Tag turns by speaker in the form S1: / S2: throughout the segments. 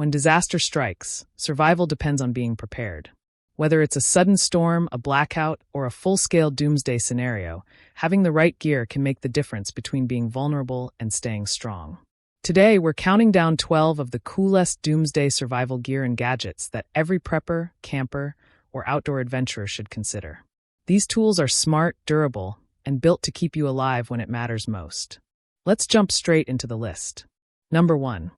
S1: When disaster strikes, survival depends on being prepared. Whether it's a sudden storm, a blackout, or a full-scale doomsday scenario, having the right gear can make the difference between being vulnerable and staying strong. Today, we're counting down 12 of the coolest doomsday survival gear and gadgets that every prepper, camper, or outdoor adventurer should consider. These tools are smart, durable, and built to keep you alive when it matters most. Let's jump straight into the list. Number 1.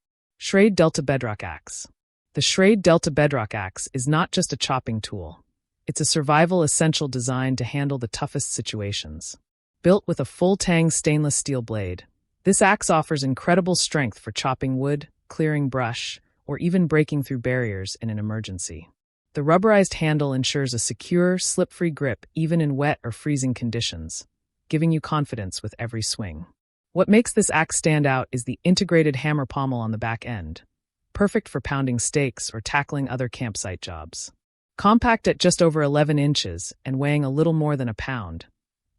S1: Schrade Delta Bedrock Axe. The Schrade Delta Bedrock Axe is not just a chopping tool. It's a survival essential designed to handle the toughest situations. Built with a full-tang stainless steel blade, this axe offers incredible strength for chopping wood, clearing brush, or even breaking through barriers in an emergency. The rubberized handle ensures a secure, slip-free grip even in wet or freezing conditions, giving you confidence with every swing. What makes this axe stand out is the integrated hammer pommel on the back end, perfect for pounding stakes or tackling other campsite jobs. Compact at just over 11 inches and weighing a little more than a pound,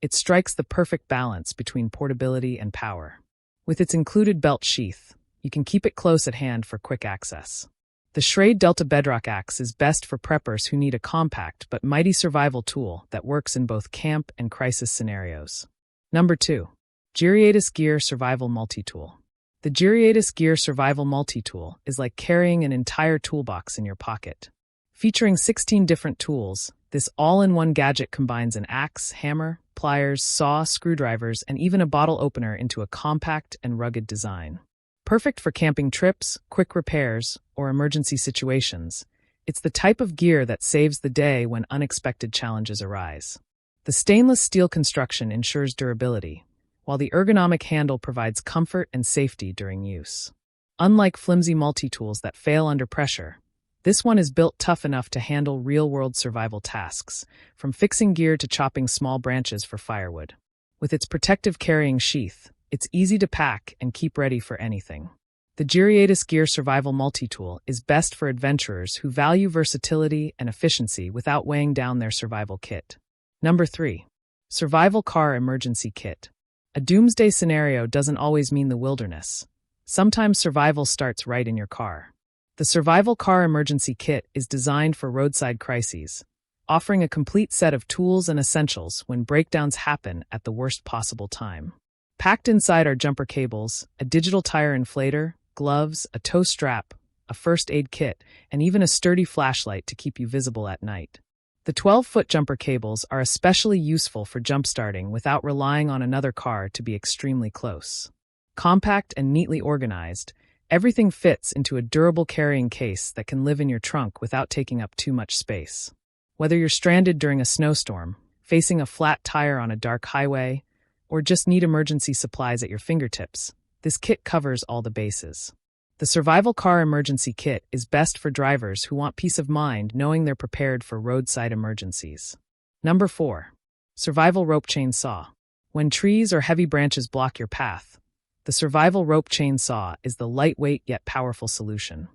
S1: it strikes the perfect balance between portability and power. With its included belt sheath, you can keep it close at hand for quick access. The Schrade Delta Bedrock Axe is best for preppers who need a compact but mighty survival tool that works in both camp and crisis scenarios. Number 2. Juriatus Gear Survival Multi-Tool. The Juriatus Gear Survival Multi-Tool is like carrying an entire toolbox in your pocket. Featuring 16 different tools, this all-in-one gadget combines an axe, hammer, pliers, saw, screwdrivers, and even a bottle opener into a compact and rugged design. Perfect for camping trips, quick repairs, or emergency situations, it's the type of gear that saves the day when unexpected challenges arise. The stainless steel construction ensures durability, while the ergonomic handle provides comfort and safety during use. Unlike flimsy multi-tools that fail under pressure, this one is built tough enough to handle real-world survival tasks, from fixing gear to chopping small branches for firewood. With its protective carrying sheath, it's easy to pack and keep ready for anything. The Juriatus Gear Survival Multi-Tool is best for adventurers who value versatility and efficiency without weighing down their survival kit. Number 3. Survival Car Emergency Kit. A doomsday scenario doesn't always mean the wilderness. Sometimes survival starts right in your car. The Survival Car Emergency Kit is designed for roadside crises, offering a complete set of tools and essentials when breakdowns happen at the worst possible time. Packed inside are jumper cables, a digital tire inflator, gloves, a tow strap, a first aid kit, and even a sturdy flashlight to keep you visible at night. The 12-foot jumper cables are especially useful for jump-starting without relying on another car to be extremely close. Compact and neatly organized, everything fits into a durable carrying case that can live in your trunk without taking up too much space. Whether you're stranded during a snowstorm, facing a flat tire on a dark highway, or just need emergency supplies at your fingertips, this kit covers all the bases. The Survival Car Emergency Kit is best for drivers who want peace of mind knowing they're prepared for roadside emergencies. Number 4. Survival Rope Chain Saw. When trees or heavy branches block your path, the Survival Rope Chain Saw is the lightweight yet powerful solution.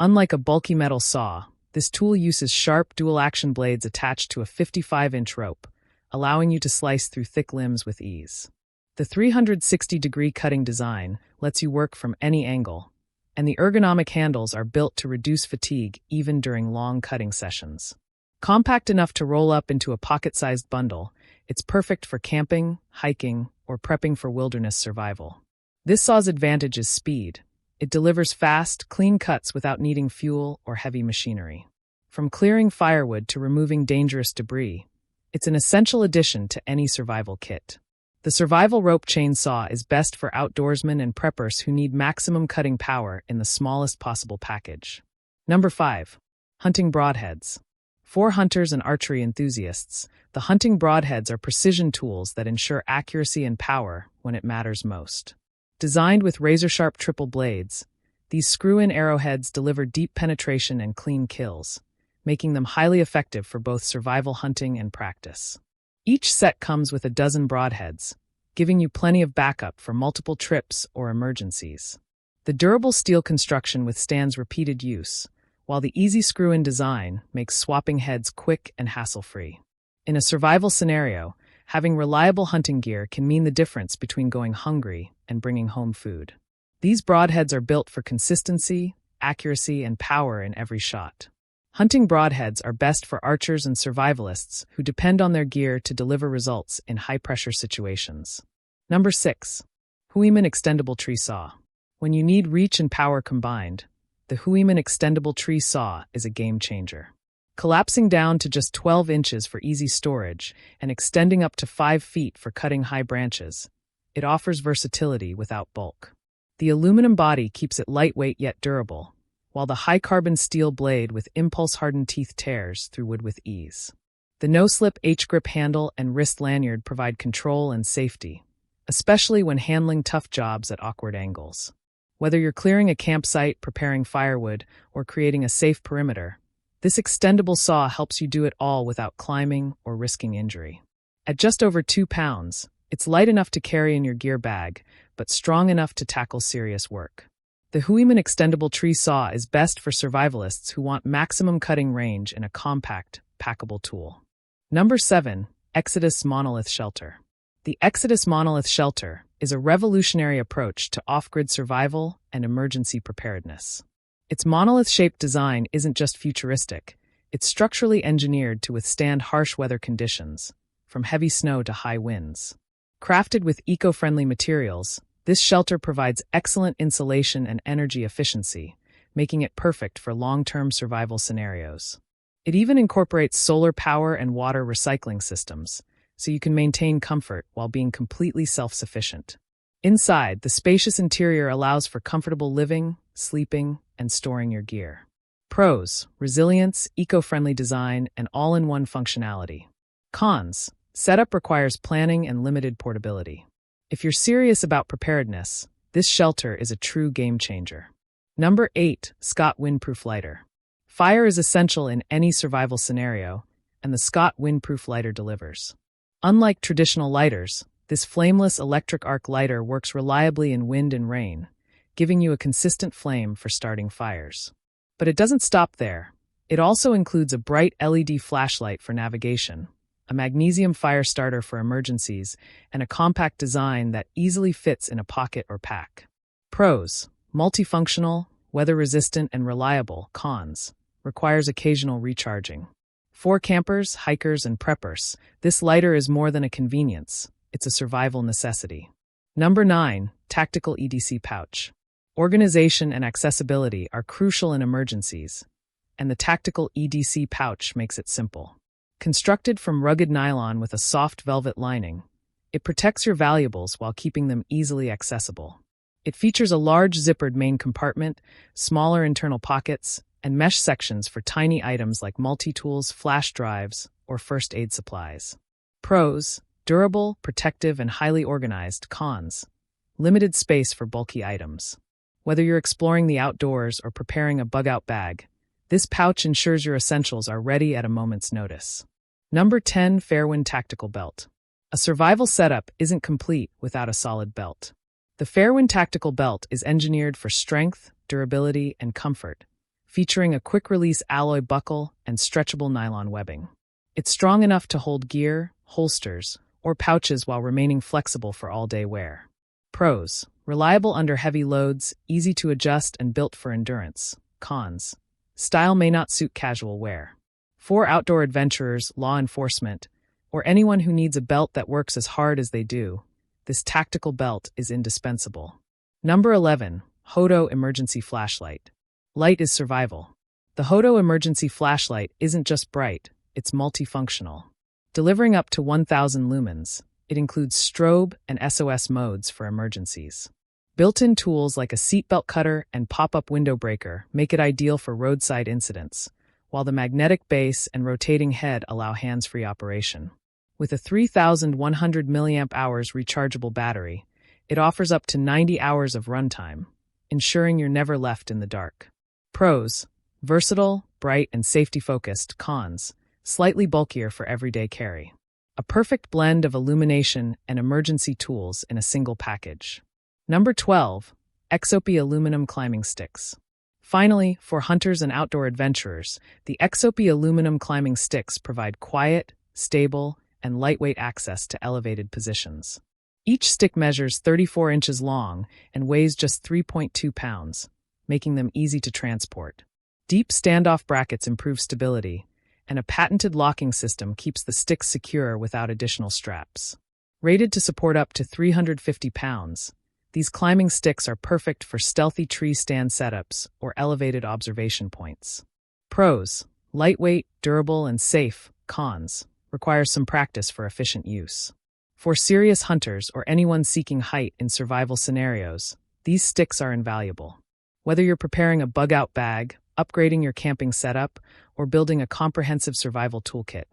S1: Unlike a bulky metal saw, this tool uses sharp dual-action blades attached to a 55-inch rope, allowing you to slice through thick limbs with ease. The 360-degree cutting design lets you work from any angle, and the ergonomic handles are built to reduce fatigue even during long cutting sessions. Compact enough to roll up into a pocket-sized bundle, it's perfect for camping, hiking, or prepping for wilderness survival. This saw's advantage is speed. It delivers fast, clean cuts without needing fuel or heavy machinery. From clearing firewood to removing dangerous debris, it's an essential addition to any survival kit. The Survival Rope Chain Saw is best for outdoorsmen and preppers who need maximum cutting power in the smallest possible package. Number 5. Hunting Broadheads. For hunters and archery enthusiasts, the hunting broadheads are precision tools that ensure accuracy and power when it matters most. Designed with razor-sharp triple blades, these screw-in arrowheads deliver deep penetration and clean kills, making them highly effective for both survival hunting and practice. Each set comes with a dozen broadheads, giving you plenty of backup for multiple trips or emergencies. The durable steel construction withstands repeated use, while the easy screw-in design makes swapping heads quick and hassle-free. In a survival scenario, having reliable hunting gear can mean the difference between going hungry and bringing home food. These broadheads are built for consistency, accuracy, and power in every shot. Hunting broadheads are best for archers and survivalists who depend on their gear to deliver results in high-pressure situations. Number 6. Hooyman Extendable Tree Saw. When you need reach and power combined, the Hooyman Extendable Tree Saw is a game-changer. Collapsing down to just 12 inches for easy storage and extending up to 5 feet for cutting high branches, it offers versatility without bulk. The aluminum body keeps it lightweight yet durable, while the high-carbon steel blade with impulse-hardened teeth tears through wood with ease. The no-slip H-grip handle and wrist lanyard provide control and safety, especially when handling tough jobs at awkward angles. Whether you're clearing a campsite, preparing firewood, or creating a safe perimeter, this extendable saw helps you do it all without climbing or risking injury. At just over 2 pounds, it's light enough to carry in your gear bag, but strong enough to tackle serious work. The Hooyman Extendable Tree Saw is best for survivalists who want maximum cutting range in a compact, packable tool. Number 7. Exodus Monolith Shelter. The Exodus Monolith Shelter is a revolutionary approach to off-grid survival and emergency preparedness. Its monolith-shaped design isn't just futuristic, it's structurally engineered to withstand harsh weather conditions, from heavy snow to high winds. Crafted with eco-friendly materials, this shelter provides excellent insulation and energy efficiency, making it perfect for long-term survival scenarios. It even incorporates solar power and water recycling systems, so you can maintain comfort while being completely self-sufficient. Inside, the spacious interior allows for comfortable living, sleeping, and storing your gear. Pros: resilience, eco-friendly design, and all-in-one functionality. Cons: setup requires planning and limited portability. If you're serious about preparedness, this shelter is a true game-changer. Number 8. Scotte Windproof Lighter. Fire is essential in any survival scenario, and the Scotte Windproof Lighter delivers. Unlike traditional lighters, this flameless electric arc lighter works reliably in wind and rain, giving you a consistent flame for starting fires. But it doesn't stop there. It also includes a bright LED flashlight for navigation, a magnesium fire starter for emergencies, and a compact design that easily fits in a pocket or pack. Pros: multifunctional, weather-resistant, and reliable. Cons: requires occasional recharging. For campers, hikers, and preppers, this lighter is more than a convenience, it's a survival necessity. Number 9. Tactical EDC Pouch. Organization and accessibility are crucial in emergencies, and the tactical EDC pouch makes it simple. Constructed from rugged nylon with a soft velvet lining, it protects your valuables while keeping them easily accessible. It features a large zippered main compartment, smaller internal pockets, and mesh sections for tiny items like multi-tools, flash drives, or first aid supplies. Pros: durable, protective, and highly organized. Cons: limited space for bulky items. Whether you're exploring the outdoors or preparing a bug-out bag, this pouch ensures your essentials are ready at a moment's notice. Number 10. Fairwin Tactical Belt. A survival setup isn't complete without a solid belt. The Fairwin Tactical Belt is engineered for strength, durability, and comfort, featuring a quick-release alloy buckle and stretchable nylon webbing. It's strong enough to hold gear, holsters, or pouches while remaining flexible for all-day wear. Pros: reliable under heavy loads, easy to adjust, and built for endurance. Cons: style may not suit casual wear. For outdoor adventurers, law enforcement, or anyone who needs a belt that works as hard as they do, this tactical belt is indispensable. Number 11. Hoto Emergency Flashlight. Light is survival. The Hoto Emergency Flashlight isn't just bright, it's multifunctional. Delivering up to 1,000 lumens, it includes strobe and SOS modes for emergencies. Built-in tools like a seatbelt cutter and pop-up window breaker make it ideal for roadside incidents, while the magnetic base and rotating head allow hands-free operation. With a 3,100 mAh rechargeable battery, it offers up to 90 hours of runtime, ensuring you're never left in the dark. Pros: versatile, bright, and safety-focused. Cons: slightly bulkier for everyday carry. A perfect blend of illumination and emergency tools in a single package. Number 12. Exopi Aluminum Climbing Sticks. Finally, for hunters and outdoor adventurers, the Exopi Aluminum Climbing Sticks provide quiet, stable, and lightweight access to elevated positions. Each stick measures 34 inches long and weighs just 3.2 pounds, making them easy to transport. Deep standoff brackets improve stability, and a patented locking system keeps the sticks secure without additional straps. Rated to support up to 350 pounds, these climbing sticks are perfect for stealthy tree stand setups or elevated observation points. Pros: lightweight, durable, and safe. Cons: requires some practice for efficient use. For serious hunters or anyone seeking height in survival scenarios, these sticks are invaluable. Whether you're preparing a bug-out bag, upgrading your camping setup, or building a comprehensive survival toolkit,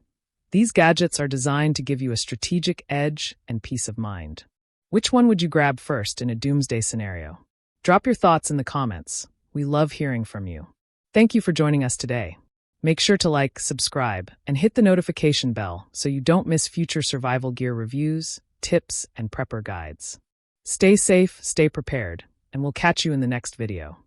S1: these gadgets are designed to give you a strategic edge and peace of mind. Which one would you grab first in a doomsday scenario? Drop your thoughts in the comments. We love hearing from you. Thank you for joining us today. Make sure to like, subscribe, and hit the notification bell so you don't miss future survival gear reviews, tips, and prepper guides. Stay safe, stay prepared, and we'll catch you in the next video.